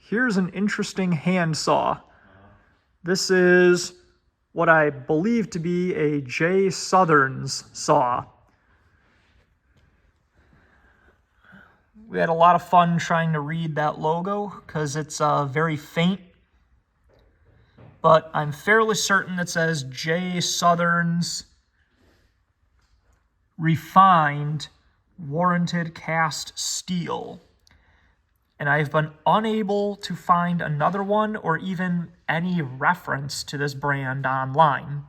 Here's an interesting hand saw. This is what I believe to be a J. Southerns saw. We had a lot of fun trying to read that logo because it's very faint. But I'm fairly certain it says J. Southerns Refined Warranted Cast Steel. And I've been unable to find another one or even any reference to this brand online.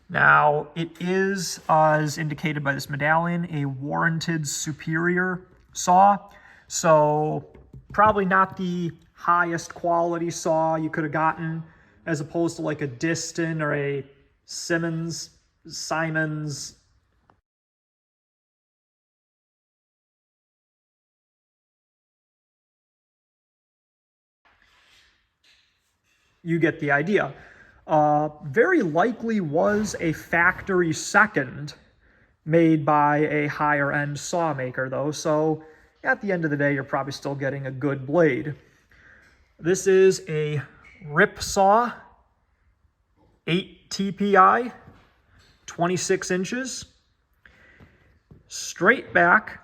Now, it is, as indicated by this medallion, a warranted superior saw, so probably not the highest quality saw you could have gotten, as opposed to like a Diston or a Simons. You get the idea. Very likely was a factory second made by a higher end saw maker though, so at the end of the day you're probably still getting a good blade. This is a rip saw, 8 TPI, 26 inches, straight back,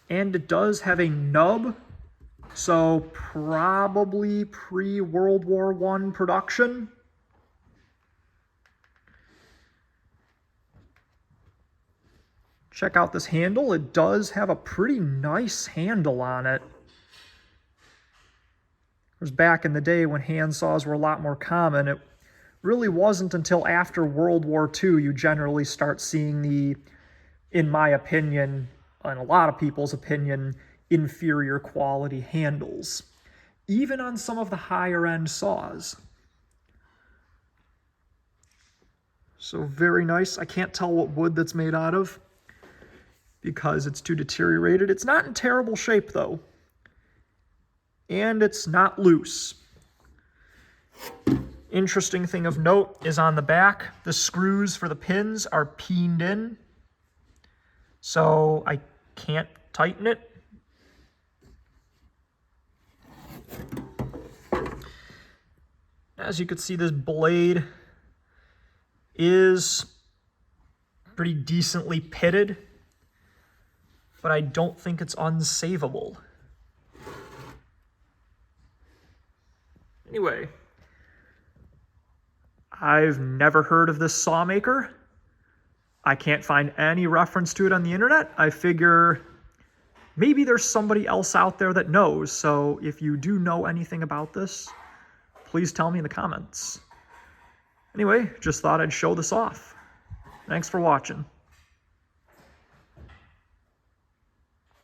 and it does have a nub, so probably pre-World War I production. Check out this handle. It does have a pretty nice handle on it. It was back in the day when hand saws were a lot more common. It really wasn't until after World War II you generally start seeing the, in my opinion, and a lot of people's opinion, inferior quality handles, even on some of the higher end saws. So very nice. I can't tell what wood that's made out of because it's too deteriorated. It's not in terrible shape though, and it's not loose. Interesting thing of note is on the back, the screws for the pins are peened in, so I can't tighten it. As you can see, this blade is pretty decently pitted, but I don't think it's unsavable. Anyway, I've never heard of this saw maker. I can't find any reference to it on the internet. I figure maybe there's somebody else out there that knows, so if you do know anything about this, please tell me in the comments. Anyway, just thought I'd show this off. Thanks for watching.